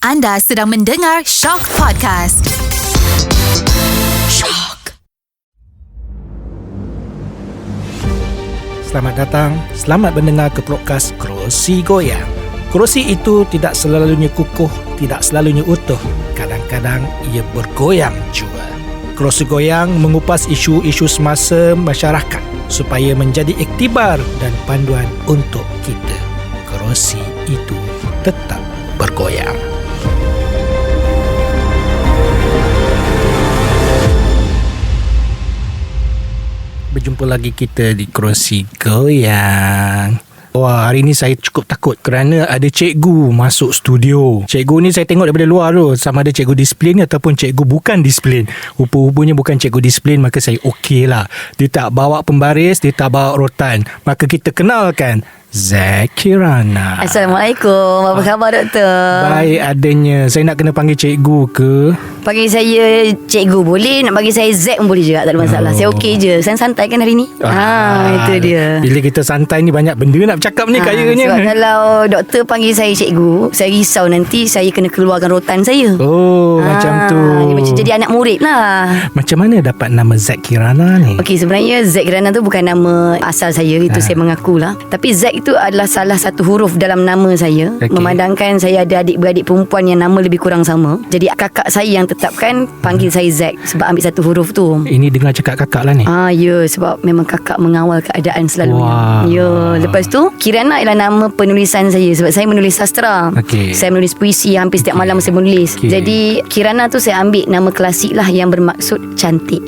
Anda sedang mendengar Shock Podcast. Shock. Selamat datang, selamat mendengar ke podcast Kerusi Goyang. Kerusi itu tidak selalunya kukuh, tidak selalunya utuh. Kadang-kadang ia bergoyang juga. Kerusi Goyang mengupas isu-isu semasa masyarakat supaya menjadi iktibar dan panduan untuk kita. Kerusi itu tetap bergoyang. Berjumpa lagi kita di Kerusi Goyang. Wah, hari ni saya cukup takut kerana ada cikgu masuk studio. Cikgu ni saya tengok daripada luar tu, sama ada cikgu disiplin ataupun cikgu bukan disiplin. Rupa-rupanya bukan cikgu disiplin, maka saya okey lah. Dia tak bawa pembaris, dia tak bawa rotan. Maka kita kenalkan Zakirana. Assalamualaikum. Apa khabar, doktor? Baik adanya. Saya nak kena panggil cikgu ke? Panggil saya cikgu boleh, nak panggil saya Zack pun boleh juga, tak ada masalah. Saya okey je. Saya santai kan hari ni. Itu dia. Bila kita santai ni banyak benda nak bercakap ni kayaknya. Sebab kalau doktor panggil saya cikgu, saya risau nanti saya kena keluarkan rotan saya. Macam tu. Dia macam jadi anak murid lah. Macam mana dapat nama Zakirana ni? Okey, sebenarnya Zakirana tu bukan nama asal saya. Itu saya mengakulah. Tapi Zack itu adalah salah satu huruf dalam nama saya. Memandangkan saya ada adik-beradik perempuan yang nama lebih kurang sama. Jadi kakak saya yang tetapkan panggil saya Zack sebab ambil satu huruf tu. Ini dengar cakap kakak lah ni. Ya, sebab memang kakak mengawal keadaan selalu. Ya, lepas tu Kirana ialah nama penulisan saya sebab saya menulis sastra. Saya menulis puisi, hampir setiap malam saya menulis. Jadi Kirana tu saya ambil nama klasik lah yang bermaksud cantik.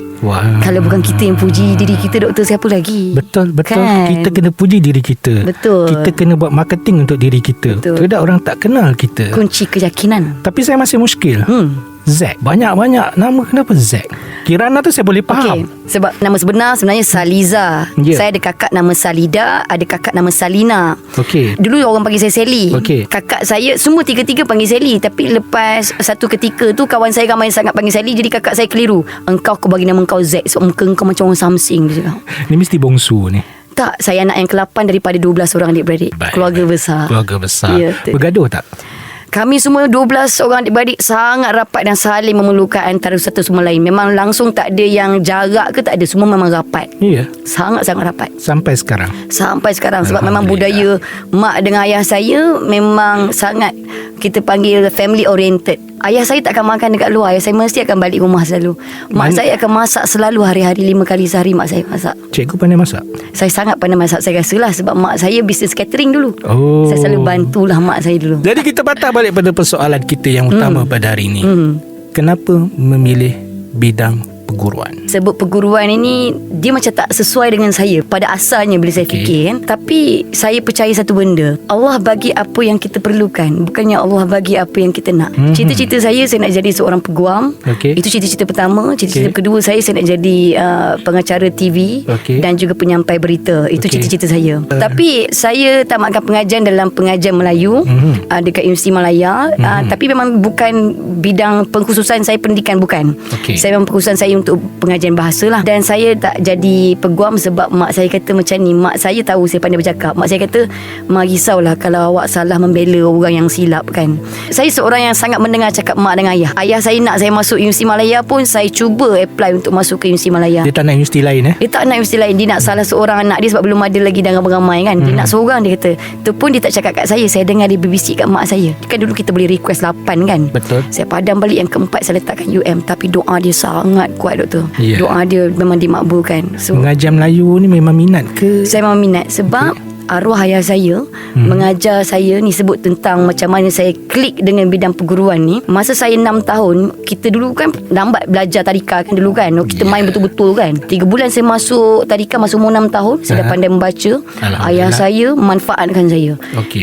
Kalau bukan kita yang puji diri kita, doktor, siapa lagi? Betul kan? Kita kena puji diri kita. Betul. Kita kena buat marketing untuk diri kita. Tidak orang tak kenal kita. Kunci keyakinan. Tapi saya masih muskil. Zack, banyak-banyak nama, kenapa Zack? Kirana tu saya boleh faham. Sebab nama sebenarnya Saliza. Saya ada kakak nama Salida, ada kakak nama Salina. Dulu orang panggil saya Sally. Kakak saya semua tiga-tiga panggil Sally. Tapi lepas satu ketika tu kawan saya ramai sangat panggil Sally, jadi kakak saya keliru. Engkau, aku bagi nama engkau Zack sebab muka engkau macam orang Samsing, dia cakap. Ni mesti bongsu ni. Tak, saya anak yang ke-8 daripada 12 orang adik-beradik. Keluarga besar. Ya, bergaduh tak? Kami semua 12 orang adik-beradik sangat rapat dan saling memerlukan antara satu sama lain. Memang langsung tak ada yang jarak ke, tak ada. Semua memang rapat. Ya. Sangat-sangat rapat. Sampai sekarang. Sebab memang budaya mak dengan ayah saya memang sangat, kita panggil family oriented. Ayah saya tak akan makan dekat luar. Ayah saya mesti akan balik rumah selalu. Mak saya akan masak selalu hari-hari, 5 kali sehari mak saya masak. Cikgu pandai masak? Saya sangat pandai masak, saya rasa lah. Sebab mak saya bisnes catering dulu. Saya selalu bantulah mak saya dulu. Jadi kita patah balik pada persoalan kita yang utama pada hari ini. Kenapa memilih bidang perguruan? Sebut perguruan ini, dia macam tak sesuai dengan saya pada asalnya bila saya fikir kan. Tapi saya percaya satu benda, Allah bagi apa yang kita perlukan, bukannya Allah bagi apa yang kita nak. Cita-cita saya nak jadi seorang peguam. Itu cita-cita pertama. Cita-cita kedua saya nak jadi pengacara TV dan juga penyampai berita. Itu cita-cita saya. Tapi saya tamatkan pengajian dalam pengajian Melayu dekat Universiti Malaya. Tapi memang bukan bidang pengkhususan saya, pendidikan bukan. Saya memang pengkhususan saya untuk pengajian bahasa lah. Dan saya tak jadi peguam sebab mak saya kata macam ni. Mak saya tahu saya pandai bercakap. Mak saya kata, "Mak risaulah kalau awak salah membela orang yang silap kan." Saya seorang yang sangat mendengar cakap mak dengan ayah. Ayah saya nak saya masuk Universiti Malaya pun saya cuba apply untuk masuk ke Universiti Malaya. Dia tak nak universiti lain Dia tak nak universiti lain. Dia nak salah seorang anak dia sebab belum ada lagi dan ramai-ramai kan. Dia nak seorang, dia kata. Itu pun dia tak cakap kat saya. Saya dengar dia berbisik kat mak saya. Kan dulu kita boleh request 8 kan. Betul. Saya padam balik yang keempat, saya letakkan UM. Tapi doa dia sangat kuat, doktor. Doa dia memang dimakbulkan. Mengajar Melayu ni memang minat ke? Saya memang minat sebab arwah ayah saya mengajar saya ni, sebut tentang macam mana saya klik dengan bidang perguruan ni. Masa saya 6 tahun, kita dulu kan lambat belajar tadika kan dulu kan. Kita main betul-betul kan. 3 bulan saya masuk tadika, masuk umur 6 tahun. Saya dah pandai membaca. Ayah saya manfaatkan saya.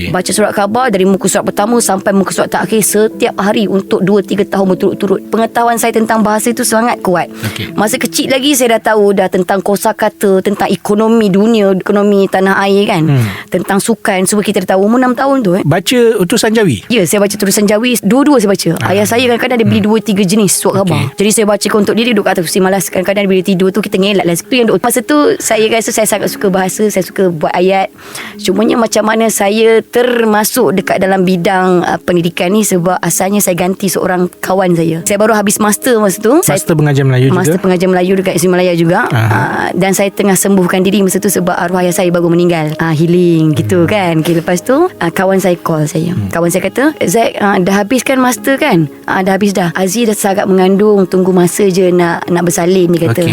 Baca surat khabar dari muka surat pertama sampai muka surat terakhir setiap hari untuk 2-3 tahun berturut-turut. Pengetahuan saya tentang bahasa itu sangat kuat. Masa kecil lagi saya dah tahu dah tentang kosakata, tentang ekonomi dunia, ekonomi tanah air kan. tentang sukan. Semua kita dah tahu. Umur 6 tahun tu Baca utusan Jawi? Ya, saya baca tulisan Jawi. Dua-dua saya baca. Ayah saya kadang-kadang dia beli 2-3 jenis surat khabar. Jadi saya bacakan untuk dia. Dia duduk kat atas kursi malas. Kadang-kadang bila tidur tu kita ngelak lah. Itu yang masa tu saya rasa saya sangat suka bahasa. Saya suka buat ayat. Cumanya macam mana saya termasuk dekat dalam bidang pendidikan ni, sebab asalnya saya ganti seorang kawan saya. Saya baru habis master masa tu. Master pengajar Melayu juga? Master pengajar Melayu dekat Isri Malaya juga. Dan saya tengah sembuhkan diri masa tu sebab arwah ayah saya baru meninggal. Healing gitu kan. Okay, lepas tu kawan saya call saya. Kawan saya kata, Zack, dah habiskan master kan? Dah habis dah. Aziz dah sangat mengandung, tunggu masa je nak bersalin, dia kata.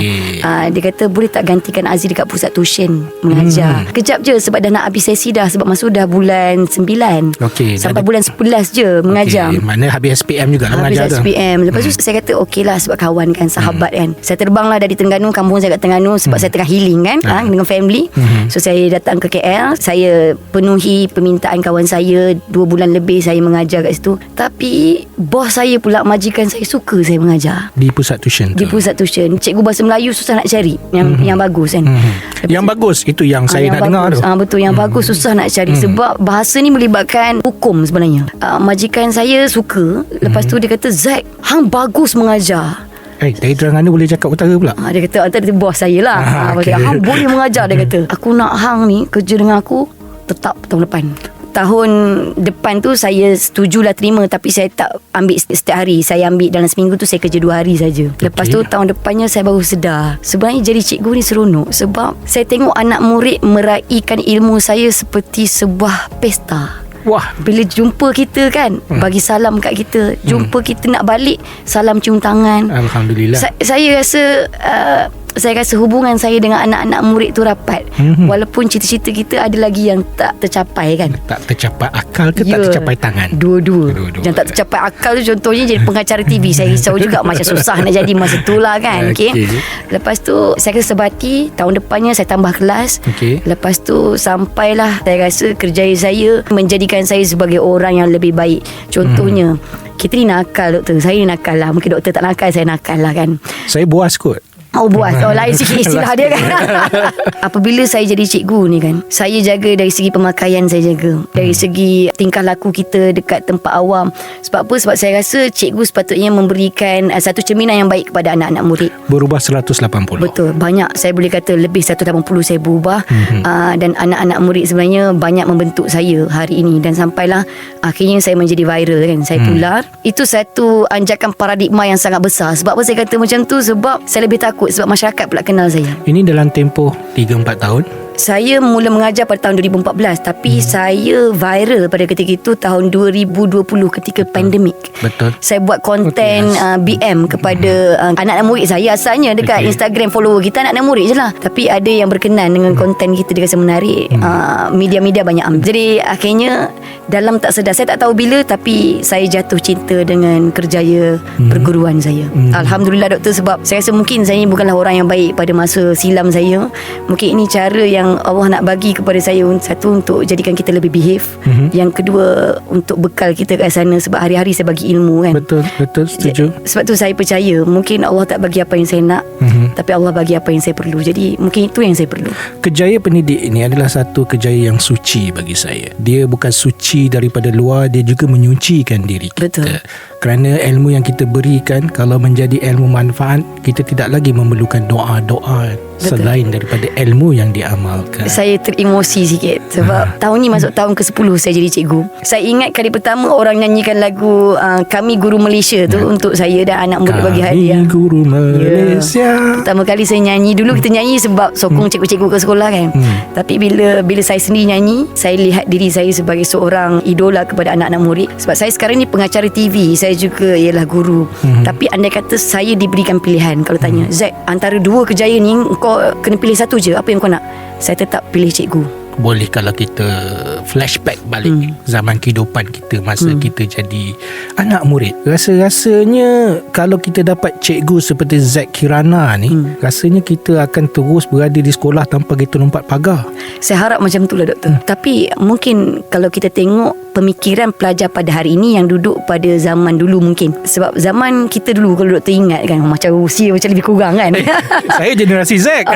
Dia kata boleh tak gantikan Aziz dekat pusat tuition mengajar. Kejap je sebab dah nak habis sesi dah. Sebab masuk dah bulan 9 sampai bulan 11 je mengajar. Mana habis SPM juga lah habis mengajar tu. SPM. Lepas tu saya kata okey lah sebab kawan kan, sahabat kan. Saya terbang lah dari Terengganu, kampung saya kat Terengganu sebab saya tengah healing kan, dengan family. So saya datang ke KL. Saya penuhi permintaan kawan saya. 2 bulan lebih saya mengajar kat situ. Tapi bos saya pula, majikan saya, suka saya mengajar Di pusat tuition di pusat tuition. Cikgu bahasa Melayu susah nak cari yang bagus kan. Yang bagus itu yang saya nak dengar tu. Betul, yang bagus susah nak cari sebab bahasa ni melibatkan hukum sebenarnya. Majikan saya suka. Lepas tu dia kata, Zack, hang bagus mengajar. Dari Terengganu boleh cakap utara pula. Dia kata, antara bos saya lah. Okay. Hang boleh mengajar. Dia kata, aku nak hang ni kerja dengan aku tetap tahun depan. Tahun depan tu saya setujulah terima, tapi saya tak ambil setiap hari. Saya ambil dalam seminggu tu saya kerja 2 hari saja. Lepas tu tahun depannya saya baru sedar sebenarnya jadi cikgu ni seronok. Sebab saya tengok anak murid meraihkan ilmu saya seperti sebuah pesta. Wah, bila jumpa kita kan, bagi salam kat kita. Jumpa kita nak balik, salam cium tangan. Alhamdulillah. Saya rasa hubungan saya dengan anak-anak murid tu rapat. Walaupun cita-cita kita ada lagi yang tak tercapai kan. Tak tercapai akal ke tak tercapai tangan? Dua-dua. Yang tak tercapai akal tu contohnya jadi pengacara TV. Saya risau juga macam susah nak jadi masa tu lah kan. Okay. Lepas tu saya rasa sebati. Tahun depannya saya tambah kelas. Lepas tu sampailah saya rasa kerjaya saya menjadikan saya sebagai orang yang lebih baik. Contohnya kita ni nakal, doktor. Saya ni nakal lah. Mungkin doktor tak nakal, saya nakal lah kan. Saya buas kot. Oh, buas. Lain sikit istilah dia kan. Apabila saya jadi cikgu ni kan, saya jaga dari segi pemakaian, saya jaga dari segi tingkah laku kita dekat tempat awam. Sebab apa? Sebab saya rasa cikgu sepatutnya memberikan satu cerminan yang baik kepada anak-anak murid. Berubah 180. Betul. Banyak, saya boleh kata lebih 180 saya berubah. Dan anak-anak murid sebenarnya banyak membentuk saya hari ini. Dan sampailah akhirnya saya menjadi viral kan. Saya tular. Itu satu anjakan paradigma yang sangat besar. Sebab apa saya kata macam tu? Sebab saya lebih takut sebab masyarakat pula kenal saya. Ini dalam tempoh 3-4 tahun. Saya mula mengajar pada tahun 2014, tapi saya viral pada ketika itu tahun 2020 ketika pandemik. Betul. Saya buat konten BM kepada anak-anak murid saya. Asalnya dekat Instagram follower kita anak-anak murid je lah, tapi ada yang berkenan dengan konten kita, dia rasa menarik. Media-media banyak ambil. Jadi akhirnya dalam tak sedar, saya tak tahu bila, tapi saya jatuh cinta dengan kerjaya perguruan saya. Alhamdulillah doktor, sebab saya rasa mungkin saya ni bukanlah orang yang baik pada masa silam saya. Mungkin ini cara yang Allah nak bagi kepada saya. Satu, untuk jadikan kita lebih behave. Yang kedua, untuk bekal kita kat sana. Sebab hari-hari saya bagi ilmu kan. Betul, setuju. Sebab tu saya percaya mungkin Allah tak bagi apa yang saya nak, tapi Allah bagi apa yang saya perlu. Jadi mungkin itu yang saya perlu. Kejaya pendidik ini adalah satu kejaya yang suci bagi saya. Dia bukan suci daripada luar, dia juga menyucikan diri kita. Betul. Kerana ilmu yang kita berikan, kalau menjadi ilmu manfaat, kita tidak lagi memerlukan doa-doa selain daripada ilmu yang diamalkan. Saya teremosi sikit sebab tahun ni masuk tahun ke-10 saya jadi cikgu. Saya ingat kali pertama orang nyanyikan lagu Kami Guru Malaysia tu untuk saya dan anak murid bagi hadiah. Kami Guru Malaysia. Pertama kali saya nyanyi. Dulu kita nyanyi sebab sokong cikgu-cikgu ke sekolah kan. Tapi bila saya sendiri nyanyi, saya lihat diri saya sebagai seorang idola kepada anak-anak murid. Sebab saya sekarang ni pengacara TV, saya juga ialah guru. Tapi andai kata saya diberikan pilihan, kalau tanya, Zack, antara dua kejayaan ni kau kena pilih satu je, apa yang kau nak? Saya tetap pilih cikgu. Boleh kalau kita flashback balik zaman kehidupan kita masa kita jadi anak murid, rasa-rasanya kalau kita dapat cikgu seperti Zack Kirana ni, rasanya kita akan terus berada di sekolah tanpa kita lompat pagar. Saya harap macam tu lah doktor. Tapi mungkin kalau kita tengok pemikiran pelajar pada hari ini yang duduk pada zaman dulu mungkin. Sebab zaman kita dulu, kalau doktor ingat kan, macam usia macam lebih kurang kan. Saya generasi Z.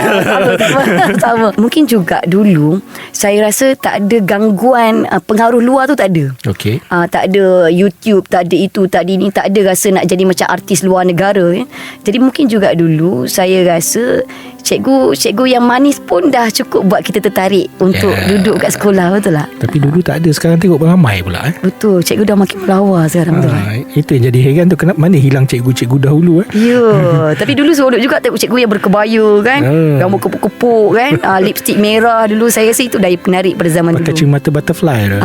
Sama. Mungkin juga dulu saya rasa tak ada gangguan pengaruh luar tu, tak ada. Okey. Tak ada YouTube, tak ada itu, tak ada ini, tak ada rasa nak jadi macam artis luar negara kan. Jadi mungkin juga dulu saya rasa cikgu yang manis pun dah cukup buat kita tertarik untuk duduk kat sekolah, betul tak? Tapi dulu tak ada, sekarang tengok beramai pula. Betul, cikgu dah makin melawar sekarang tu. Itu yang jadi heran tu, kenapa mana hilang cikgu-cikgu dahulu. Ya, tapi dulu seronok juga tengok cikgu yang berkebaya kan, rambut kepuk-kepuk kan, lipstick merah. Dulu saya rasa itu daya penarik pada zaman pakai dulu. cermata butterfly tu.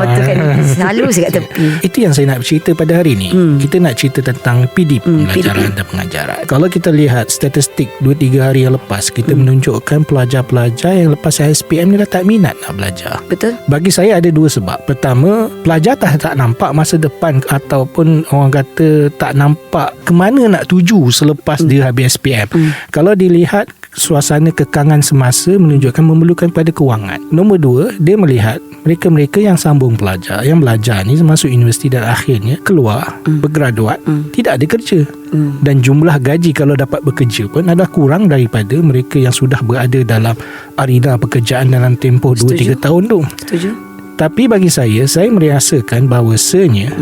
Betul kan, selalu saya kat tepi. Itu yang saya nak cerita pada hari ni. Kita nak cerita tentang PDP, pembelajaran dan pengajaran. Kalau kita lihat statistik 2-3 hari yang lepas, kita menunjukkan pelajar-pelajar yang lepas SPM ni dah tak minat nak belajar. Betul. Bagi saya ada dua sebab. Pertama, pelajar tak nampak masa depan, ataupun orang kata tak nampak ke mana nak tuju selepas dia habis SPM. Kalau dilihat suasana kekangan semasa menunjukkan memerlukan pada kewangan. Nombor dua, dia melihat mereka-mereka yang sambung pelajar, yang belajar ni masuk universiti dan akhirnya keluar, bergraduat, tidak ada kerja. Dan jumlah gaji kalau dapat bekerja pun adalah kurang daripada mereka yang sudah berada dalam arena pekerjaan dalam tempoh 2-3 tahun tu. Setuju. Tapi bagi saya merasakan bahawasanya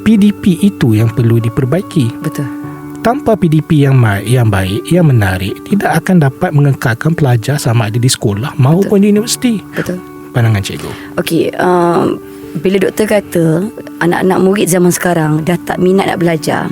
PDP itu yang perlu diperbaiki. Betul. Tanpa PDP yang baik, yang menarik, tidak akan dapat mengekalkan pelajar sama ada di sekolah maupun di universiti. Betul. Pandangan cikgu. Okey, bila doktor kata anak-anak murid zaman sekarang dah tak minat nak belajar,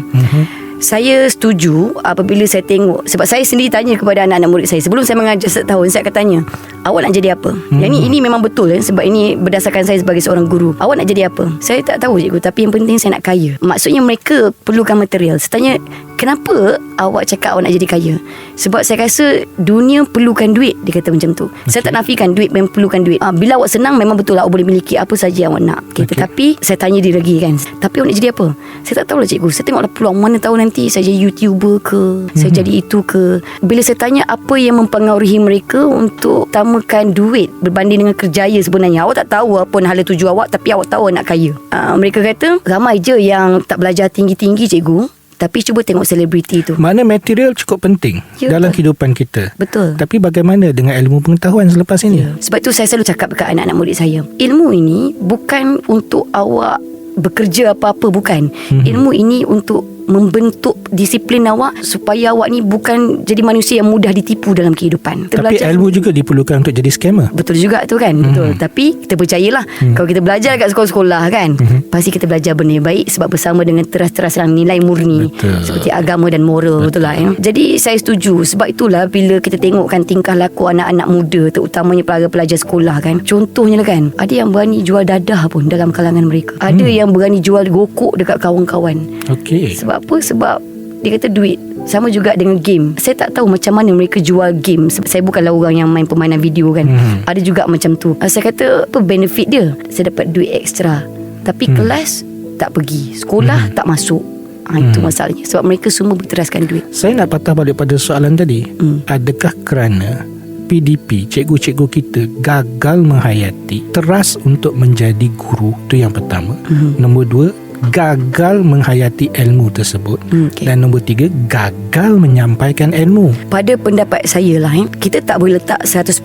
saya setuju apabila saya tengok. Sebab saya sendiri tanya kepada anak-anak murid saya sebelum saya mengajar setahun, saya akan tanya, awak nak jadi apa? Yang ini memang betul sebab ini berdasarkan saya sebagai seorang guru. Awak nak jadi apa? Saya tak tahu cikgu, tapi yang penting saya nak kaya. Maksudnya mereka perlukan material. Saya tanya, kenapa awak cakap awak nak jadi kaya? Sebab saya rasa dunia perlukan duit. Dia kata macam tu. Saya tak nafikan duit memang perlukan duit. Bila awak senang, memang betul lah awak boleh miliki apa saja awak nak. Tetapi saya tanya dia lagi kan, tapi awak nak jadi apa? Saya tak tahu lah cikgu. Saya tengoklah peluang, mana tahu nanti saya jadi YouTuber ke, saya jadi itu ke. Bila saya tanya apa yang mempengaruhi mereka untuk utamakan duit berbanding dengan kerjaya sebenarnya, awak tak tahu apa hala tuju awak, tapi awak tahu nak kaya. Mereka kata ramai je yang tak belajar tinggi-tinggi cikgu, tapi cuba tengok selebriti tu. Mana material cukup penting dalam kehidupan kita. Betul. Tapi bagaimana dengan ilmu pengetahuan selepas ini? Sebab tu saya selalu cakap dekat anak-anak murid saya, ilmu ini bukan untuk awak bekerja apa-apa, bukan. Ilmu ini untuk membentuk disiplin awak supaya awak ni bukan jadi manusia yang mudah ditipu dalam kehidupan. Tapi ilmu juga diperlukan untuk jadi scammer. Betul juga tu kan. Betul. Tapi kita percayalah, kalau kita belajar kat sekolah-sekolah kan, pasti kita belajar benda yang baik, sebab bersama dengan teras-teras nilai murni. Betul. Seperti agama dan moral. Betul lah ya. Jadi saya setuju. Sebab itulah bila kita tengokkan tingkah laku anak-anak muda, terutamanya pelajar sekolah kan, contohnya lah kan, ada yang berani jual dadah pun dalam kalangan mereka. Ada yang berani jual gokok dekat kawan-kawan. Okey. Sebab apa? Sebab dia kata duit. Sama juga dengan game. Saya tak tahu macam mana mereka jual game. Saya bukanlah orang yang main permainan video kan. Ada juga macam tu. Saya kata apa benefit dia? Saya dapat duit ekstra, tapi kelas tak pergi, sekolah tak masuk. Itu masalahnya. Sebab mereka semua berteraskan duit. Saya nak patah balik pada soalan tadi. Adakah kerana PDP, cikgu-cikgu kita gagal menghayati, teras untuk menjadi guru? Itu yang pertama. Nombor dua, gagal menghayati ilmu tersebut. Dan nombor tiga, gagal menyampaikan ilmu. Pada pendapat saya lah, kita tak boleh letak 100%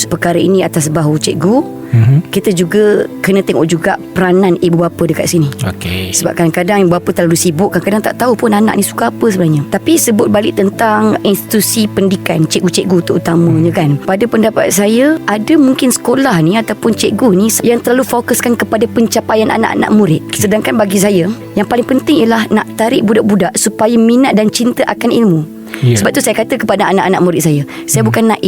perkara ini atas bahu cikgu. Kita juga kena tengok juga peranan ibu bapa dekat sini. Sebab kadang-kadang ibu bapa terlalu sibuk, kadang-kadang tak tahu pun anak ni suka apa sebenarnya. Tapi sebut balik tentang institusi pendidikan, cikgu-cikgu terutamanya kan, pada pendapat saya, ada mungkin sekolah ni ataupun cikgu ni yang terlalu fokuskan kepada pencapaian anak-anak murid. Sedangkan bagi saya, yang paling penting ialah nak tarik budak-budak supaya minat dan cinta akan ilmu. Sebab tu saya kata kepada anak-anak murid saya bukan nak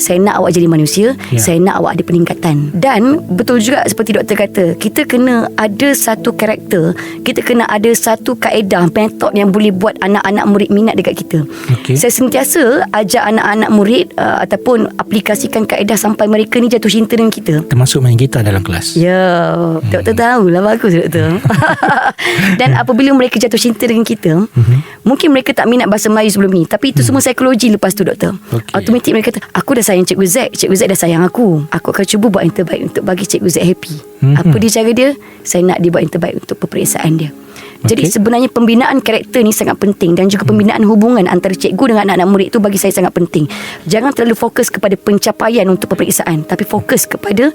saya nak awak jadi manusia. Saya nak awak ada peningkatan. Dan betul juga seperti doktor kata, kita kena ada satu karakter, kita kena ada satu kaedah, metod yang boleh buat anak-anak murid minat dekat kita. Saya sentiasa ajak anak-anak murid ataupun aplikasikan kaedah sampai mereka ni jatuh cinta dengan kita. Termasuk main gitar dalam kelas. Ya, doktor tahulah, bagus doktor. Dan apabila mereka jatuh cinta dengan kita, mungkin mereka tak minat bahasa Melayu sebelum ni, tapi itu semua psikologi lepas tu doktor. Automatik mereka kata, aku dah kita sayang Cikgu Z, Cikgu Z dah sayang aku akan cuba buat yang terbaik untuk bagi Cikgu Z happy. Apa dia cara dia? Saya nak dia buat yang terbaik untuk peperiksaan dia. Jadi sebenarnya pembinaan karakter ni sangat penting, dan juga pembinaan hubungan antara cikgu dengan anak-anak murid tu bagi saya sangat penting. Jangan terlalu fokus kepada pencapaian untuk peperiksaan, tapi fokus kepada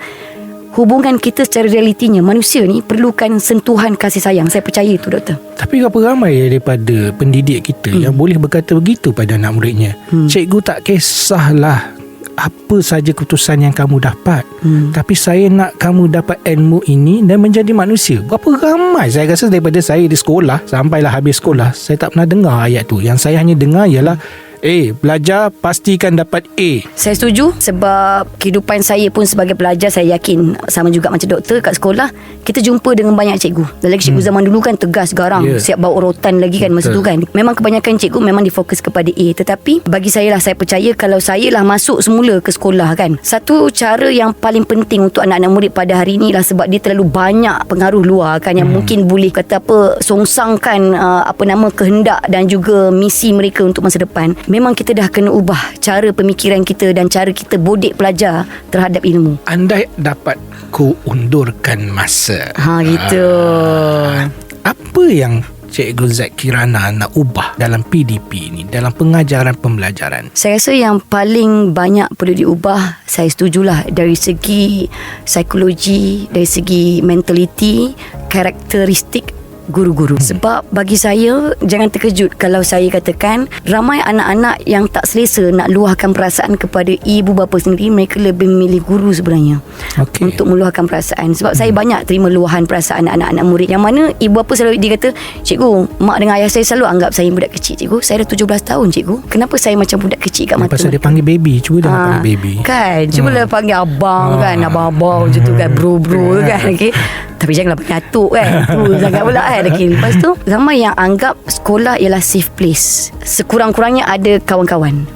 hubungan kita secara realitinya. Manusia ni perlukan sentuhan kasih sayang. Saya percaya itu, doktor. Tapi berapa ramai daripada pendidik kita yang boleh berkata begitu pada anak muridnya? Cikgu tak kisahlah apa saja keputusan yang kamu dapat, tapi saya nak kamu dapat ilmu ini dan menjadi manusia. Berapa ramai, saya rasa daripada saya di sekolah sampailah habis sekolah, saya tak pernah dengar ayat tu. Yang saya hanya dengar ialah belajar pastikan dapat A. Saya setuju, sebab kehidupan saya pun sebagai pelajar, saya yakin sama juga macam doktor kat sekolah, kita jumpa dengan banyak cikgu. Dan lagi cikgu zaman dulu kan tegas, garang, siap bawa rotan lagi kan. Masa tu kan memang kebanyakan cikgu memang difokus kepada A. Tetapi bagi saya lah, saya percaya kalau saya lah masuk semula ke sekolah kan, satu cara yang paling penting untuk anak-anak murid pada hari ni lah, sebab dia terlalu banyak pengaruh luar kan, yang mungkin boleh kata songsangkan kehendak dan juga misi mereka untuk masa depan. Memang kita dah kena ubah cara pemikiran kita dan cara kita bodek pelajar terhadap ilmu. Andai dapat ku undurkan masa. Gitu. Apa yang Cikgu Zakirana nak ubah dalam PDP ni, dalam pengajaran pembelajaran? Saya rasa yang paling banyak perlu diubah, saya setujulah, dari segi psikologi, dari segi mentaliti, karakteristik guru-guru. Sebab bagi saya, jangan terkejut kalau saya katakan ramai anak-anak yang tak selesa nak luahkan perasaan kepada ibu bapa sendiri. Mereka lebih memilih guru sebenarnya untuk meluahkan perasaan. Sebab saya banyak terima luahan perasaan anak-anak murid yang mana ibu bapa selalu dia kata, cikgu, mak dengan ayah saya selalu anggap saya budak kecil. Cikgu, saya dah 17 tahun cikgu, kenapa saya macam budak kecil kat mata? Pasal dia panggil baby. Cuba dia panggil baby kan, cubalah panggil abang kan, abang-abang macam tu kan, bro-bro kan. Tapi janganlah panggil atuk kan, tu sangat pula kan. Lepas tu ramai yang anggap sekolah ialah safe place, sekurang-kurangnya ada kawan-kawan.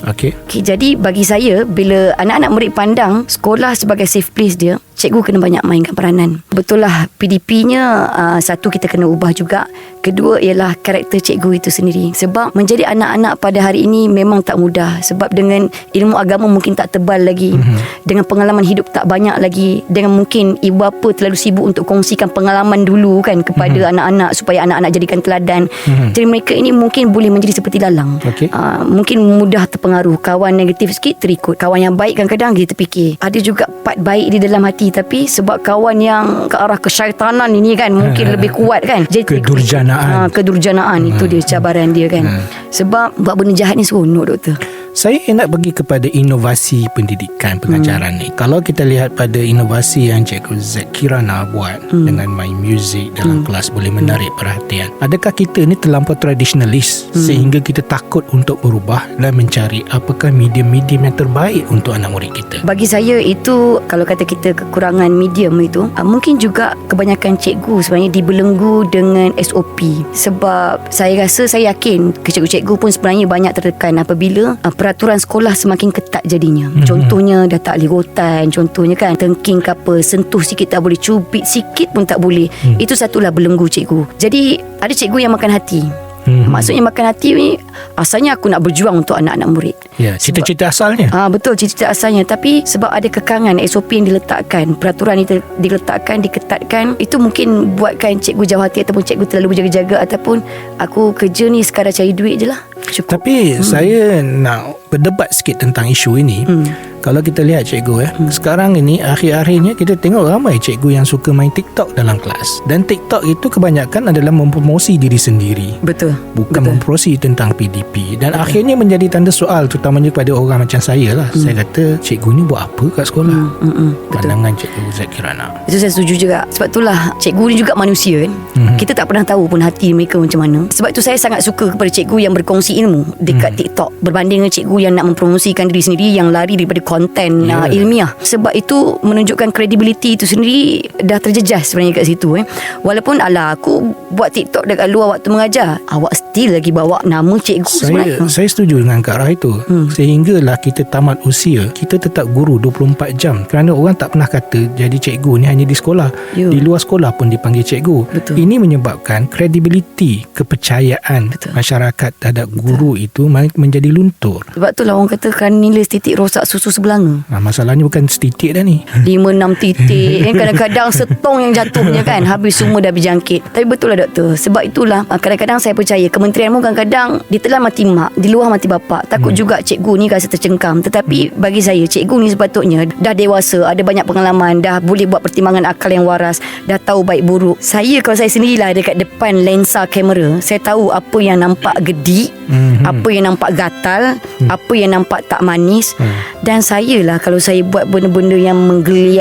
Jadi bagi saya, bila anak-anak murid pandang sekolah sebagai safe place dia, cikgu kena banyak mainkan peranan. Betul lah, PDP-nya satu, kita kena ubah juga. Kedua ialah karakter cikgu itu sendiri. Sebab menjadi anak-anak pada hari ini memang tak mudah. Sebab dengan ilmu agama mungkin tak tebal lagi, dengan pengalaman hidup tak banyak lagi, dengan mungkin ibu bapa terlalu sibuk untuk kongsikan pengalaman dulu kan kepada anak-anak, supaya anak-anak jadikan teladan. Jadi mereka ini mungkin boleh menjadi seperti lalang. Mungkin mudah terpengaruh. Kawan negatif sikit terikut, kawan yang baik kadang-kadang kita terfikir ada juga part baik di dalam hati, tapi sebab kawan yang ke arah kesyaitanan ini kan mungkin lebih kuat kan, jadi kedurjanaan itu dia cabaran dia kan. Sebab buat benda jahat ni seronok, doktor. Saya nak pergi kepada inovasi pendidikan pengajaran ni. Kalau kita lihat pada inovasi yang Cikgu Zakirana buat dengan main muzik dalam kelas boleh menarik perhatian. Adakah kita ni terlampau tradisionalis sehingga kita takut untuk berubah dan mencari apakah medium-medium yang terbaik untuk anak murid kita? Bagi saya itu, kalau kata kita kekurangan medium itu, mungkin juga kebanyakan cikgu sebenarnya dibelenggu dengan SOP. Sebab saya rasa, saya yakin cikgu-cikgu pun sebenarnya banyak tertekan apabila peraturan sekolah semakin ketat jadinya. Contohnya dah tak boleh rotan, contohnya kan tengking ke apa, sentuh sikit tak boleh, cubit sikit pun tak boleh. Itu satulah belenggu cikgu. Jadi ada cikgu yang makan hati. Maksudnya makan hati ni, asalnya aku nak berjuang untuk anak-anak murid. Cita-cita asalnya. Betul, cita-cita asalnya. Tapi sebab ada kekangan SOP yang diletakkan, peraturan yang diletakkan, diketatkan, itu mungkin buatkan cikgu jauh hati ataupun cikgu terlalu berjaga-jaga, ataupun aku kerja ni sekadar cari duit je lah. Cukup. Tapi saya nak berdebat sikit tentang isu ini. Kalau kita lihat cikgu sekarang ini akhir-akhirnya kita tengok ramai cikgu yang suka main TikTok dalam kelas. Dan TikTok itu kebanyakan adalah mempromosi diri sendiri. Betul. Bukan mempromosi tentang PDP. Dan akhirnya menjadi tanda soal, terutamanya kepada orang macam saya lah. Saya kata, cikgu ni buat apa kat sekolah? Pandangan Cikgu Zakirana. Itu saya setuju juga. Sebab itulah cikgu ni juga manusia kan. Kita tak pernah tahu pun hati mereka macam mana. Sebab itu saya sangat suka kepada cikgu yang berkongsi ilmu dekat TikTok, berbanding dengan cikgu yang nak mempromosikan diri sendiri, yang lari daripada konten ilmiah. Sebab itu menunjukkan credibility itu sendiri dah terjejas sebenarnya kat situ. Walaupun aku buat TikTok dekat luar waktu mengajar, awak still lagi bawa nama cikgu. Saya setuju dengan Kak Rah itu. Sehinggalah kita tamat usia, kita tetap guru 24 jam. Kerana orang tak pernah kata jadi cikgu ni hanya di sekolah. Di luar sekolah pun dipanggil cikgu. Betul. Ini menyebabkan credibility, kepercayaan masyarakat terhadap guru itu menjadi luntur. Sebab itulah orang kata kan nilai setitik rosak susu sebelanga. Masalahnya bukan setitik dah ni. 5-6 titik kan, kadang-kadang setong yang jatuhnya kan, habis semua dah berjangkit. Tapi betul lah doktor, sebab itulah kadang-kadang saya percaya kementerian pun kadang-kadang ditelan mati mak, di luar mati bapa. Takut juga cikgu ni rasa tercengkam. Tetapi bagi saya, cikgu ni sepatutnya dah dewasa, ada banyak pengalaman, dah boleh buat pertimbangan akal yang waras, dah tahu baik buruk. Kalau saya sendirilah dekat depan lensa kamera, saya tahu apa yang nampak gedik, apa yang nampak gatal, apa yang nampak tak manis. Dan saya lah, kalau saya buat benda-benda yang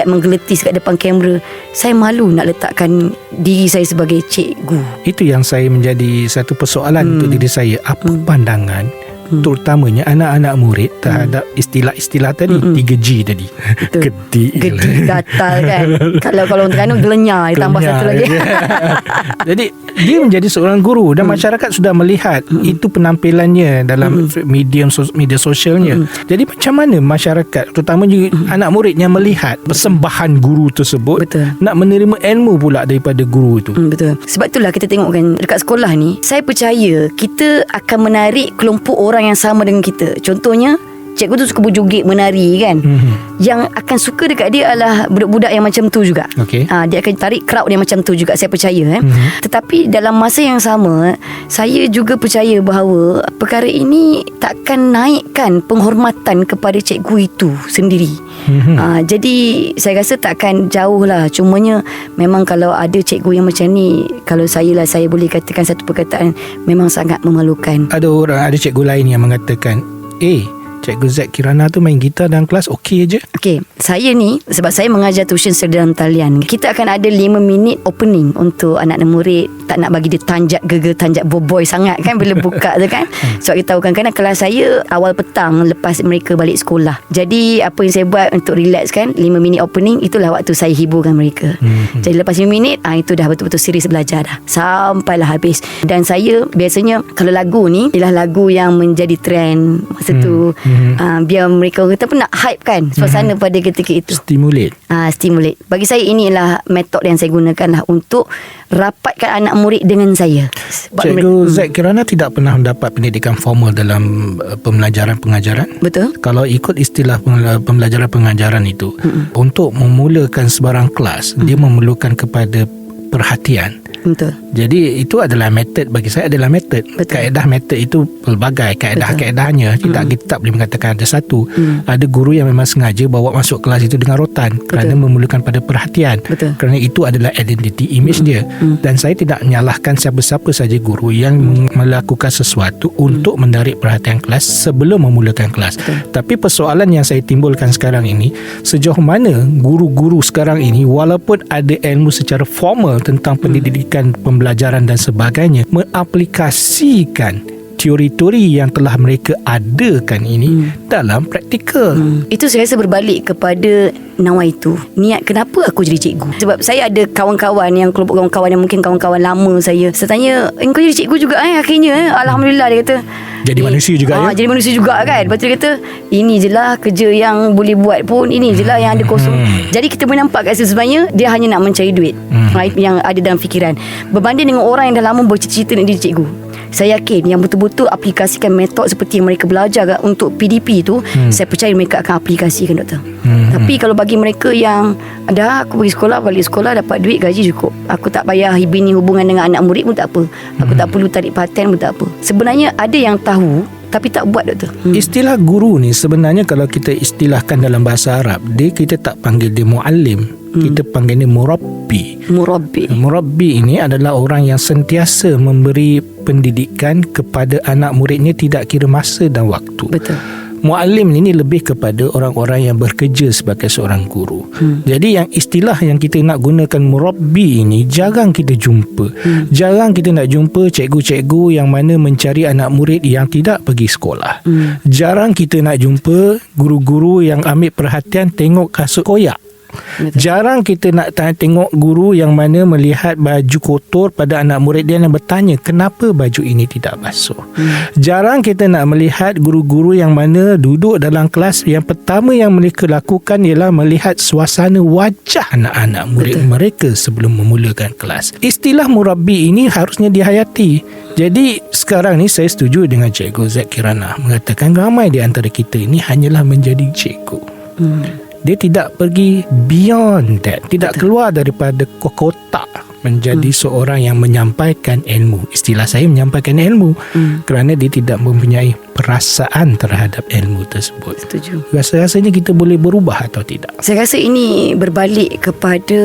menggeletis kat depan kamera, saya malu nak letakkan diri saya sebagai cikgu. Itu yang saya menjadi satu persoalan untuk diri saya. Apa pandangan terutamanya anak-anak murid terhadap istilah-istilah tadi, 3G tadi. Gedik, gatal kan. Kalau orang Terengganu gelenyar, tambah satu lagi. Jadi dia menjadi seorang guru dan masyarakat sudah melihat itu penampilannya dalam media sosialnya. Jadi macam mana masyarakat, terutamanya anak muridnya, melihat persembahan guru tersebut? Betul. Nak menerima ilmu pula daripada guru itu. Betul. Sebab itulah kita tengok kan dekat sekolah ni, saya percaya kita akan menarik kelompok orang yang sama dengan kita. Contohnya, cikgu tu suka berjoget, menari kan. Yang akan suka dekat dia adalah budak-budak yang macam tu juga. Dia akan tarik crowd yang macam tu juga, saya percaya. Tetapi dalam masa yang sama, saya juga percaya bahawa perkara ini takkan naikkan penghormatan kepada cikgu itu sendiri. Jadi saya rasa takkan jauh lah. Cumanya memang kalau ada cikgu yang macam ni, kalau saya boleh katakan satu perkataan, memang sangat memalukan. Ada cikgu lain yang mengatakan, Cikgu Zack Kirana tu main gitar dalam kelas okey je. Okey, saya ni sebab saya mengajar tuition dalam talian, kita akan ada 5 minit opening untuk anak-anak murid. Tak nak bagi dia tanjak boboy sangat kan bila buka tu kan. Sebab kita tahu kan kelas saya awal petang lepas mereka balik sekolah. Jadi apa yang saya buat untuk relax kan, 5 minit opening, itulah waktu saya hiburkan mereka. Jadi lepas 5 minit itu dah betul-betul serius belajar dah sampailah habis. Dan saya biasanya kalau lagu ni ialah lagu yang menjadi trend masa tu, biar mereka kata pun nak hype kan suasana pada ketika itu. Stimulate. Bagi saya inilah metod yang saya gunakan lah untuk rapatkan anak murid dengan saya. Cikgu Zack Kirana tidak pernah mendapat pendidikan formal dalam pembelajaran pengajaran. Betul. Kalau ikut istilah pembelajaran pengajaran itu, untuk memulakan sebarang kelas, dia memerlukan kepada perhatian. Betul. Jadi itu adalah metod, bagi saya adalah metod. Kaedah metod itu pelbagai kaedahnya. Kita tak boleh mengatakan ada satu. Ada guru yang memang sengaja bawa masuk kelas itu dengan rotan kerana memerlukan pada perhatian. Kerana itu adalah identity image dia. Dan saya tidak menyalahkan siapa-siapa saja guru yang melakukan sesuatu untuk menarik perhatian kelas sebelum memulakan kelas. Tapi persoalan yang saya timbulkan sekarang ini, sejauh mana guru-guru sekarang ini walaupun ada ilmu secara formal tentang pendidikan, pembelajaran dan sebagainya, mengaplikasikan teori-teori yang telah mereka adakan ini dalam praktikal. Itu saya rasa berbalik kepada nawaitu, niat kenapa aku jadi cikgu. Sebab saya ada kawan-kawan yang kelompok kawan-kawan yang mungkin kawan-kawan lama saya tanya, kau jadi cikgu juga akhirnya? Alhamdulillah, dia kata jadi manusia juga ya. Jadi manusia juga kan. Lepas tu dia kata, ini je lah kerja yang boleh buat pun, ini je lah yang ada kosong. Jadi kita boleh nampak kat situ sebenarnya dia hanya nak mencari duit yang ada dalam fikiran, berbanding dengan orang yang dah lama bercita-cita nak jadi cikgu. Saya yakin yang betul-betul aplikasikan metod seperti yang mereka belajar untuk PDP tu, saya percaya mereka akan aplikasikan, doktor. Tapi kalau bagi mereka yang dah aku pergi sekolah, balik sekolah, dapat duit, gaji cukup, aku tak payah bini hubungan dengan anak murid pun tak apa, aku tak perlu tarik perhatian pun tak apa. Sebenarnya ada yang tahu tapi tak buat, doktor. Istilah guru ni sebenarnya kalau kita istilahkan dalam bahasa Arab, kita tak panggil dia muallim, kita panggil dia murabbi. Murabbi ini adalah orang yang sentiasa memberi pendidikan kepada anak muridnya tidak kira masa dan waktu. Betul. Muallim ini lebih kepada orang-orang yang bekerja sebagai seorang guru. Jadi yang istilah yang kita nak gunakan murabbi ini jarang kita jumpa. Jarang kita nak jumpa cikgu-cikgu yang mana mencari anak murid yang tidak pergi sekolah. Jarang kita nak jumpa guru-guru yang ambil perhatian tengok kasut koyak. Jarang kita nak tengok guru yang mana melihat baju kotor pada anak murid dia dan bertanya kenapa baju ini tidak basuh. Jarang kita nak melihat guru-guru yang mana duduk dalam kelas, yang pertama yang mereka lakukan ialah melihat suasana wajah anak-anak murid mereka sebelum memulakan kelas. Istilah murabbi ini harusnya dihayati. Jadi sekarang ni saya setuju dengan Cikgu Zack Kirana mengatakan ramai di antara kita ini hanyalah menjadi cikgu. Dia tidak pergi beyond that, tidak keluar daripada kotak menjadi seorang yang menyampaikan ilmu. Istilah saya menyampaikan ilmu kerana dia tidak mempunyai perasaan terhadap ilmu tersebut. Setuju. Rasanya kita boleh berubah atau tidak? Saya rasa ini berbalik kepada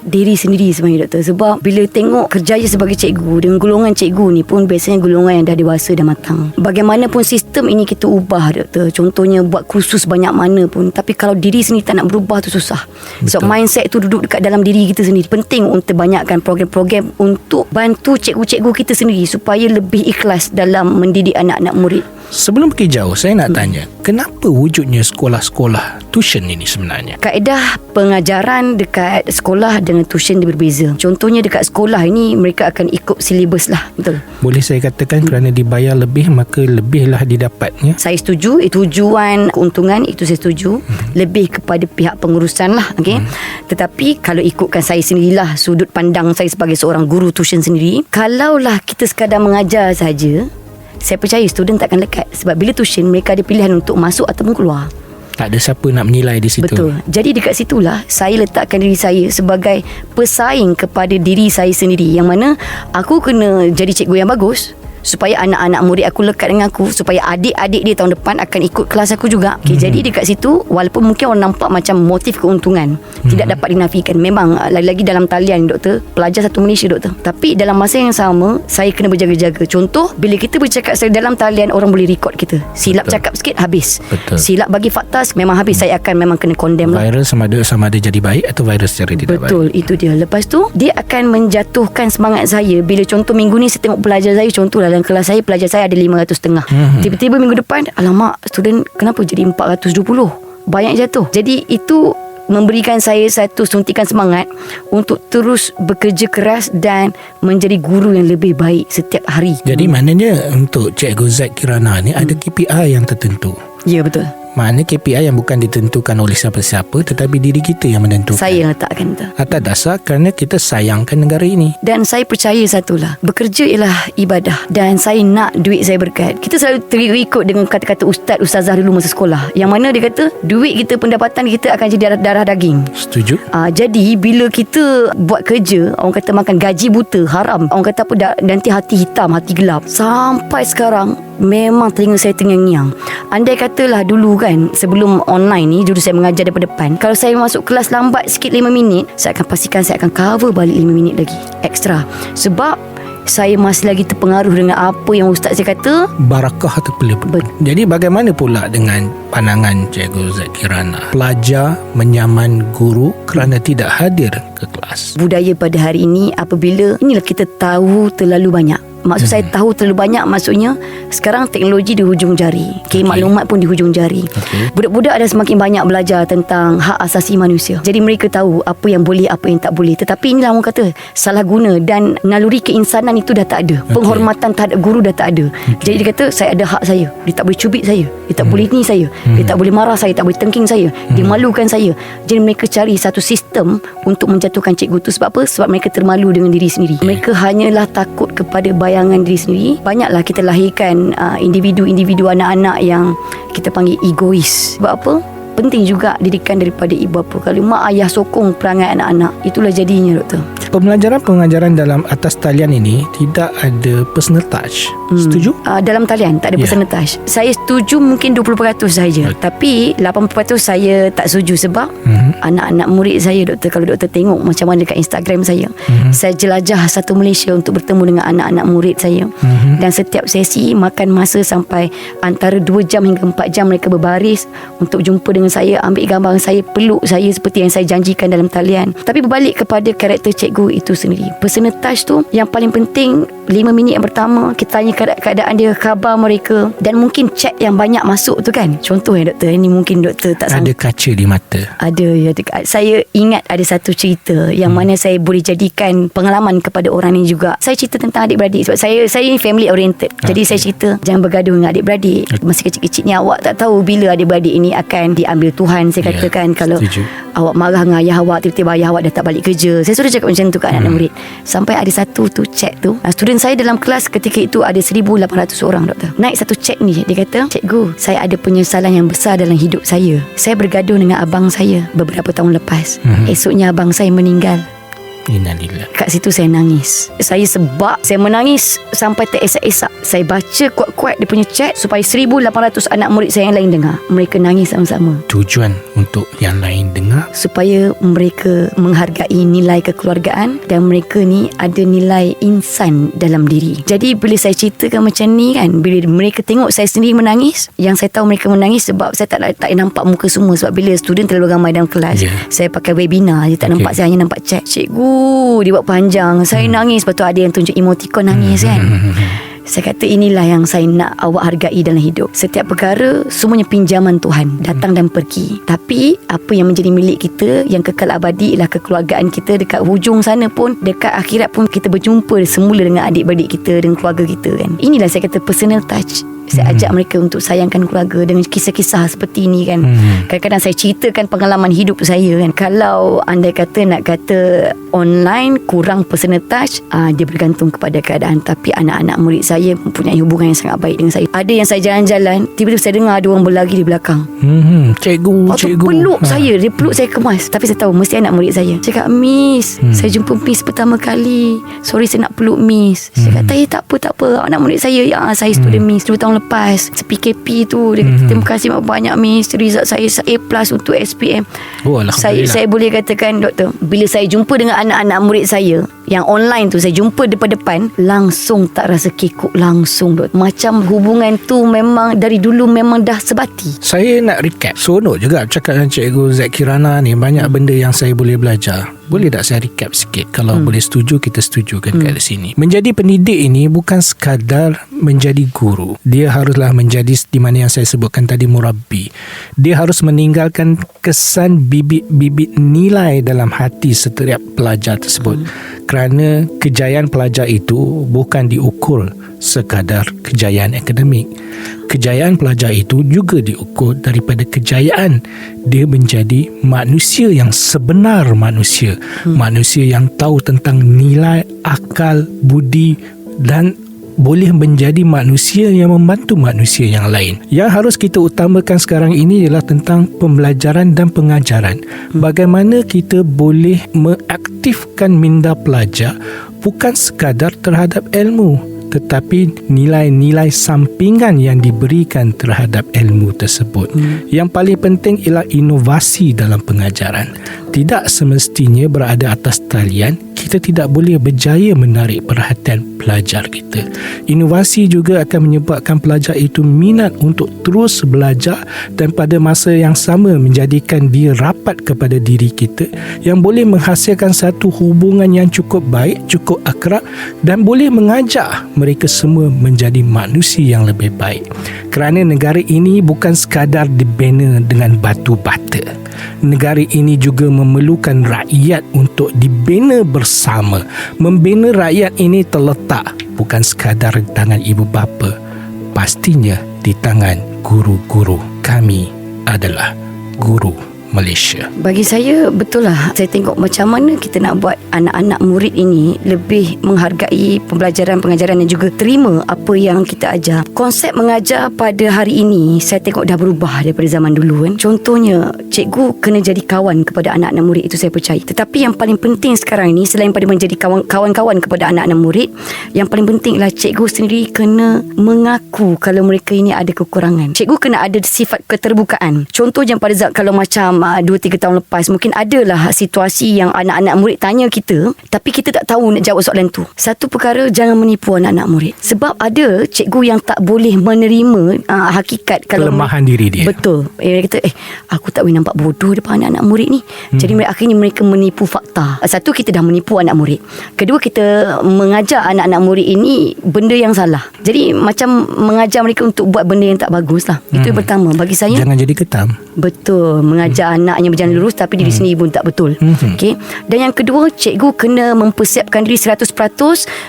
diri sendiri sebenarnya, doktor. Sebab bila tengok kerjaya sebagai cikgu, dengan golongan cikgu ni pun biasanya golongan yang dah dewasa dan matang. Bagaimanapun sistem ini kita ubah, doktor. Contohnya buat kursus banyak mana pun, tapi kalau diri sendiri tak nak berubah tu susah. Sebab mindset tu duduk dekat dalam diri kita sendiri. Penting untuk banyakkan program-program untuk bantu cikgu-cikgu kita sendiri supaya lebih ikhlas dalam mendidik anak-anak murid. Sebelum pergi jauh, saya nak tanya, kenapa wujudnya sekolah-sekolah tuition ini sebenarnya? Kaedah pengajaran dekat sekolah dengan tuition dia berbeza. Contohnya dekat sekolah ini mereka akan ikut silibus lah, betul? Boleh saya katakan kerana dibayar lebih, maka lebihlah didapatnya. Saya setuju, tujuan keuntungan itu saya setuju. Lebih kepada pihak pengurusan lah, okay? Tetapi kalau ikutkan saya sendirilah, sudut pandang saya sebagai seorang guru tuition sendiri, kalaulah kita sekadar mengajar saja, saya percaya student takkan lekat. Sebab bila tuition, mereka ada pilihan untuk masuk ataupun keluar. Tak ada siapa nak menilai di situ. Betul. Jadi dekat situlah saya letakkan diri saya sebagai pesaing kepada diri saya sendiri, yang mana aku kena jadi cikgu yang bagus supaya anak-anak murid aku lekat dengan aku, supaya adik-adik dia tahun depan akan ikut kelas aku juga. Okay, jadi dekat situ, walaupun mungkin orang nampak macam motif keuntungan tidak dapat dinafikan. Memang lagi-lagi dalam talian, doktor, pelajar satu Malaysia, doktor. Tapi dalam masa yang sama, saya kena berjaga-jaga. Contoh, bila kita bercakap dalam talian, orang boleh record kita. Silap cakap sikit, habis. Silap bagi fakta, memang habis. Saya akan memang kena condemn lah. Viral sama ada jadi baik atau viral secara tidak baik. Betul, itu dia. Lepas tu, dia akan menjatuhkan semangat saya. Bila contoh minggu ni saya tengok pelajar saya, contohlah dalam kelas saya, pelajar saya ada 500.5. Tiba-tiba minggu depan, alamak, student kenapa jadi 420? Banyak jatuh. Jadi itu memberikan saya satu suntikan semangat untuk terus bekerja keras dan menjadi guru yang lebih baik setiap hari. Jadi maknanya untuk Cikgu Zack Kirana ni ada KPI yang tertentu. Ya, betul. Maknanya KPI yang bukan ditentukan oleh siapa-siapa, tetapi diri kita yang menentukan. Saya yang letakkan itu. Atas dasar kerana kita sayangkan negara ini. Dan saya percaya satulah, bekerja ialah ibadah. Dan saya nak duit saya berkat. Kita selalu terikut dengan kata-kata ustazah dulu masa sekolah, yang mana dia kata duit kita, pendapatan kita akan jadi darah daging. Setuju. Jadi bila kita buat kerja, orang kata makan gaji buta, haram. Orang kata apa, nanti hati hitam, hati gelap. Sampai sekarang memang telinga saya terngiang-ngiang. Andai katalah dulu kan, sebelum online ni, dulu saya mengajar daripada depan, kalau saya masuk kelas lambat sikit 5 minit, saya akan pastikan saya akan cover balik 5 minit lagi extra. Sebab saya masih lagi terpengaruh dengan apa yang ustaz saya kata. Barakah terpelih. Jadi bagaimana pula dengan pandangan Cikgu Zack Kirana? Pelajar menyaman guru kerana tidak hadir ke kelas. Budaya pada hari ini, apabila inilah kita tahu terlalu banyak. Maksud saya tahu terlalu banyak, maksudnya sekarang teknologi di hujung jari, maklumat pun di hujung jari. Budak-budak ada semakin banyak belajar tentang hak asasi manusia. Jadi mereka tahu apa yang boleh, apa yang tak boleh. Tetapi inilah orang kata salah guna, dan naluri keinsanan itu dah tak ada. Penghormatan terhadap guru dah tak ada. Jadi dia kata saya ada hak saya. Dia tak boleh cubit saya. Dia tak boleh ni saya. Dia tak boleh marah saya, tak boleh tengking saya. Dia malukan saya. Jadi mereka cari satu sistem untuk menjatuhkan cikgu tu. Sebab apa? Sebab mereka termalu dengan diri sendiri. Mereka hanyalah takut kepada bayangan diri sendiri. Banyaklah kita lahirkan individu-individu anak-anak yang kita panggil egois. Sebab apa? Penting juga didikan daripada ibu bapa. Kalau mak ayah sokong perangai anak-anak, itulah jadinya, doktor. Pembelajaran-pengajaran dalam atas talian ini tidak ada personal touch. Setuju? Dalam talian tak ada personal touch. Saya setuju mungkin 20% saja. Tapi 80% saya tak setuju. Sebab anak-anak murid saya, doktor, kalau doktor tengok macam mana dekat Instagram saya, saya jelajah satu Malaysia untuk bertemu dengan anak-anak murid saya. Dan setiap sesi makan masa sampai antara 2 jam hingga 4 jam mereka berbaris untuk jumpa dengan saya, ambil gambar saya, peluk saya seperti yang saya janjikan dalam talian. Tapi berbalik kepada karakter cikgu itu sendiri, personal touch tu yang paling penting. 5 minit yang pertama kita tanya keadaan dia, khabar mereka, dan mungkin chat yang banyak masuk tu kan. Contoh ya, doktor, ini mungkin doktor tak ada kaca di mata. Ada ya. Saya ingat ada satu cerita yang mana saya boleh jadikan pengalaman kepada orang ni juga. Saya cerita tentang adik-beradik. Sebab saya ni family oriented. Jadi saya cerita jangan bergaduh dengan adik-beradik. Masih kecil-kecil ni awak tak tahu bila adik-beradik ini akan diambil Tuhan. Saya katakan kalau awak marah dengan ayah awak, tiba-tiba ayah awak dah tak balik kerja. Saya sudah cakap macam tu kat anak-anak murid. Sampai ada satu tu cek tu, student saya dalam kelas ketika itu ada 1,800 orang, doktor. Naik satu cek ni, dia kata, cikgu, saya ada penyesalan yang besar dalam hidup saya. Saya bergaduh dengan abang saya beberapa tahun lepas. Esoknya abang saya meninggal. Innalillah. Kat situ saya nangis. Saya menangis sampai teresak-esak. Saya baca kuat-kuat dia punya chat supaya 1,800 anak murid saya yang lain dengar. Mereka nangis sama-sama. Tujuan untuk yang lain dengar, supaya mereka menghargai nilai kekeluargaan dan mereka ni ada nilai insan dalam diri. Jadi bila saya ceritakan macam ni kan, bila mereka tengok saya sendiri menangis, yang saya tahu mereka menangis sebab saya tak nampak muka semua. Sebab bila student terlalu ramai dalam kelas, saya pakai webinar, dia tak nampak, saya hanya nampak chat. Cikgu, dia buat panjang. Saya nangis. Lepas tu ada yang tunjuk emoticon nangis kan. Saya kata inilah yang saya nak awak hargai dalam hidup. Setiap perkara semuanya pinjaman Tuhan, datang dan pergi. Tapi apa yang menjadi milik kita, yang kekal abadi ialah kekeluargaan kita. Dekat hujung sana pun, dekat akhirat pun kita berjumpa semula dengan adik-beradik kita, dengan keluarga kita kan. Inilah saya kata personal touch. Saya ajak mereka untuk sayangkan keluarga dengan kisah-kisah seperti ini kan. Kadang-kadang saya ceritakan pengalaman hidup saya kan. Kalau andai kata nak kata online kurang personal touch, dia bergantung kepada keadaan. Tapi anak-anak murid saya mempunyai hubungan yang sangat baik dengan saya. Ada yang saya jalan-jalan, tiba-tiba saya dengar ada orang berlari di belakang. Cikgu peluk saya. Dia peluk saya kemas. Tapi saya tahu mesti anak murid saya. Cakap, Miss, saya jumpa Miss pertama kali. Sorry saya nak peluk Miss. Saya kata, tak apa. Anak murid saya, saya student Miss 2 tahun lepas PKP tu. Dia kata, terima kasih banyak Miss, result saya A+ untuk SPM. Saya boleh katakan, doktor, bila saya jumpa dengan anak-anak murid saya yang online tu, saya jumpa depan-depan, langsung tak rasa kekok. Langsung doktor, macam hubungan tu memang dari dulu memang dah sebati. Saya nak recap. Seronok juga cakap dengan Cikgu Zakirana ni. Banyak benda yang saya boleh belajar. Boleh tak saya recap sikit? Kalau boleh setuju, kita setujukan kat sini. Menjadi pendidik ini bukan sekadar menjadi guru. Dia haruslah menjadi, di mana yang saya sebutkan tadi, murabbi. Dia harus meninggalkan kesan bibit-bibit nilai dalam hati setiap pelajar tersebut. Kerana kejayaan pelajar itu bukan diukur sekadar kejayaan akademik. Kejayaan pelajar itu juga diukur daripada kejayaan dia menjadi manusia yang sebenar manusia. Manusia yang tahu tentang nilai, akal, budi dan boleh menjadi manusia yang membantu manusia yang lain. Yang harus kita utamakan sekarang ini ialah tentang pembelajaran dan pengajaran. Bagaimana kita boleh mengaktifkan minda pelajar bukan sekadar terhadap ilmu, tetapi nilai-nilai sampingan yang diberikan terhadap ilmu tersebut. Yang paling penting ialah inovasi dalam pengajaran. Tidak semestinya berada atas talian, kita tidak boleh berjaya menarik perhatian pelajar kita. Inovasi juga akan menyebabkan pelajar itu minat untuk terus belajar dan pada masa yang sama menjadikan dia rapat kepada diri kita, yang boleh menghasilkan satu hubungan yang cukup baik, cukup akrab dan boleh mengajak mereka semua menjadi manusia yang lebih baik. Kerana negara ini bukan sekadar dibina dengan batu bata. Negara ini juga memerlukan rakyat untuk dibina bersama. Membina rakyat ini terletak bukan sekadar di tangan ibu bapa, pastinya di tangan guru-guru. Kami adalah guru Malaysia. Bagi saya, betul lah. Saya tengok macam mana kita nak buat anak-anak murid ini lebih menghargai pembelajaran, pengajaran dan juga terima apa yang kita ajar. Konsep mengajar pada hari ini saya tengok dah berubah daripada zaman dulu kan. Contohnya, cikgu kena jadi kawan kepada anak-anak murid, itu saya percaya. Tetapi yang paling penting sekarang ini, selain pada menjadi kawan-kawan kepada anak-anak murid, yang paling penting ialah cikgu sendiri kena mengaku kalau mereka ini ada kekurangan. Cikgu kena ada sifat keterbukaan. Contohnya pada kalau macam 2-3 tahun lepas, mungkin adalah situasi yang anak-anak murid tanya kita, tapi kita tak tahu nak jawab soalan tu. Satu perkara, jangan menipu anak-anak murid. Sebab ada cikgu yang tak boleh menerima hakikat kalau kelemahan diri dia. Betul. Dia kata, aku tak boleh nampak bodoh depan anak-anak murid ni. Jadi akhirnya mereka menipu fakta. Satu, kita dah menipu anak murid. Kedua, kita mengajar anak-anak murid ini benda yang salah. Jadi macam mengajar mereka untuk buat benda yang tak bagus lah. Itu yang pertama bagi saya. Jangan jadi ketam. Betul. Mengajar anaknya berjalan lurus tapi diri sendiri pun tak betul. Okay? Dan yang kedua, cikgu kena mempersiapkan diri 100%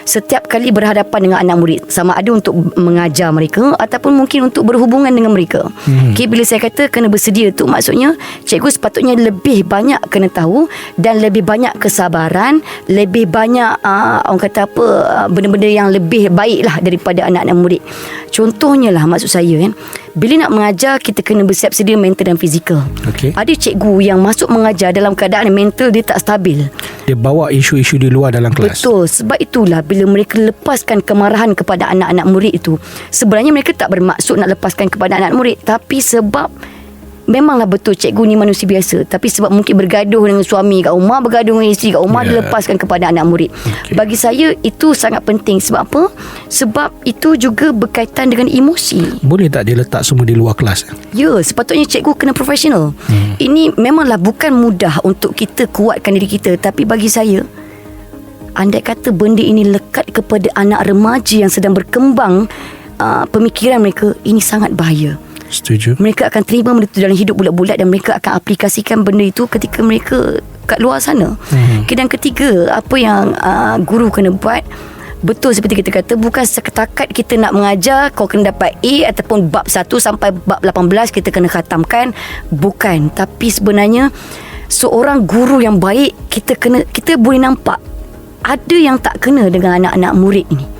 setiap kali berhadapan dengan anak murid. Sama ada untuk mengajar mengajar mereka ataupun mungkin untuk berhubungan dengan mereka. Okay, bila saya kata kena bersedia tu, maksudnya cikgu sepatutnya lebih banyak kena tahu dan lebih banyak kesabaran, lebih banyak orang kata apa, benda-benda yang lebih baik lah daripada anak-anak murid. Contohnya lah, maksud saya kan, bila nak mengajar kita kena bersiap sedia mental dan fizikal. Okay. Ada cikgu yang masuk mengajar dalam keadaan mental dia tak stabil. Dia bawa isu-isu di luar dalam kelas. Betul. Sebab itulah bila mereka lepaskan kemarahan kepada anak-anak murid itu, sebenarnya mereka tak bermaksud nak lepaskan kepada anak murid, tapi sebab memanglah betul cikgu ni manusia biasa, tapi sebab mungkin bergaduh dengan suami kat rumah, bergaduh dengan isteri kat rumah, dia lepaskan kepada anak murid. Bagi saya itu sangat penting. Sebab apa? Sebab itu juga berkaitan dengan emosi. Boleh tak dia letak semua di luar kelas? Ya, sepatutnya cikgu kena profesional. Ini memanglah bukan mudah untuk kita kuatkan diri kita, tapi bagi saya, andai kata benda ini lekat kepada anak remaja yang sedang berkembang pemikiran mereka, ini sangat bahaya. Setuju. Mereka akan terima benda itu dalam hidup bulat-bulat dan mereka akan aplikasikan benda itu ketika mereka kat luar sana. Dan ketiga, apa yang guru kena buat, betul seperti kita kata, bukan setakat kita nak mengajar kau kena dapat A ataupun bab 1 sampai bab 18 kita kena khatamkan. Bukan. Tapi sebenarnya seorang guru yang baik, kita boleh nampak ada yang tak kena dengan anak-anak murid ini.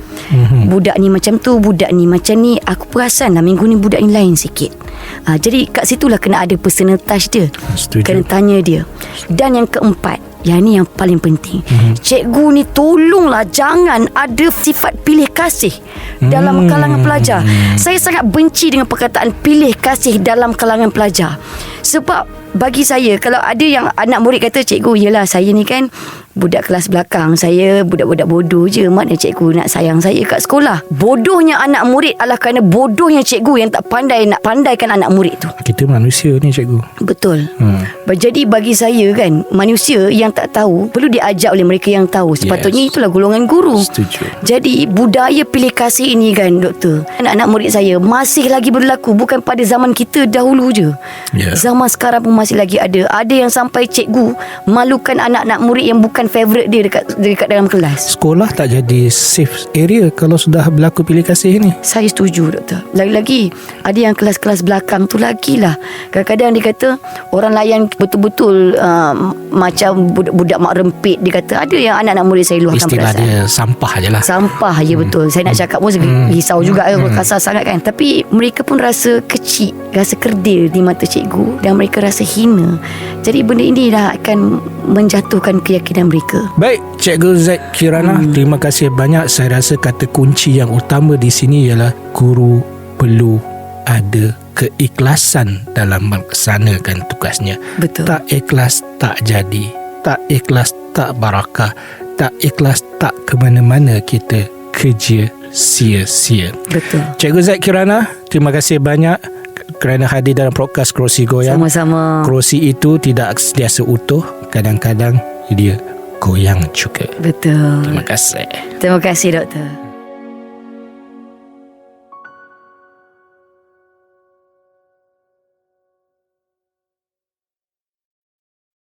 Budak ni macam tu, budak ni macam ni. Aku perasan lah minggu ni budak ni lain sikit. Jadi kat situlah kena ada personal touch dia. Setuju. Kena tanya dia. Dan yang keempat, yang ni yang paling penting, cikgu ni tolonglah jangan ada sifat pilih kasih dalam kalangan pelajar. Saya sangat benci dengan perkataan pilih kasih dalam kalangan pelajar. Sebab bagi saya, kalau ada yang anak murid kata, cikgu, yelah saya ni kan budak kelas belakang, saya budak-budak bodoh je, mana cikgu nak sayang saya kat sekolah. Bodohnya anak murid adalah kerana bodohnya cikgu yang tak pandai nak pandaikan anak murid tu. Kita manusia ni cikgu. Betul. Jadi bagi saya kan, manusia yang tak tahu perlu diajar oleh mereka yang tahu. Sepatutnya itulah golongan guru. Setuju. Jadi budaya pilih kasih ini kan, doktor, anak-anak murid saya masih lagi berlaku. Bukan pada zaman kita dahulu je. Zaman sekarang pun masih lagi ada. Ada yang sampai cikgu malukan anak-anak murid yang bukan favourite dia dekat dalam kelas. Sekolah tak jadi safe area kalau sudah berlaku pilih kasih ni. Saya setuju, doktor. Lagi-lagi ada yang kelas-kelas belakang tu lagilah. Kadang-kadang dia kata orang layan betul-betul macam budak-budak mak rempit. Dia kata ada yang anak-anak murid saya luahkan Istilah perasaan. dia sampah je lah. Sampah, ya betul. Saya nak cakap pun risau juga, kasar sangat kan. Tapi mereka pun rasa kecil, rasa kerdil di mata cikgu dan mereka rasa hina. Jadi benda ini dah akan menjatuhkan keyakinan mereka. Baik, Cikgu Zack Kirana, terima kasih banyak. Saya rasa kata kunci yang utama di sini ialah guru perlu ada keikhlasan dalam melaksanakan tugasnya. Betul. Tak ikhlas tak jadi, tak ikhlas tak barakah, tak ikhlas tak ke mana-mana kita kerja sia-sia. Betul. Cikgu Zack Kirana, terima kasih banyak kerana hadir dalam podcast Kerusi Goyang. Sama-sama. Kerusi itu tidak sentiasa utuh, kadang-kadang dia goyang juga. Betul. Terima kasih. Terima kasih, doktor.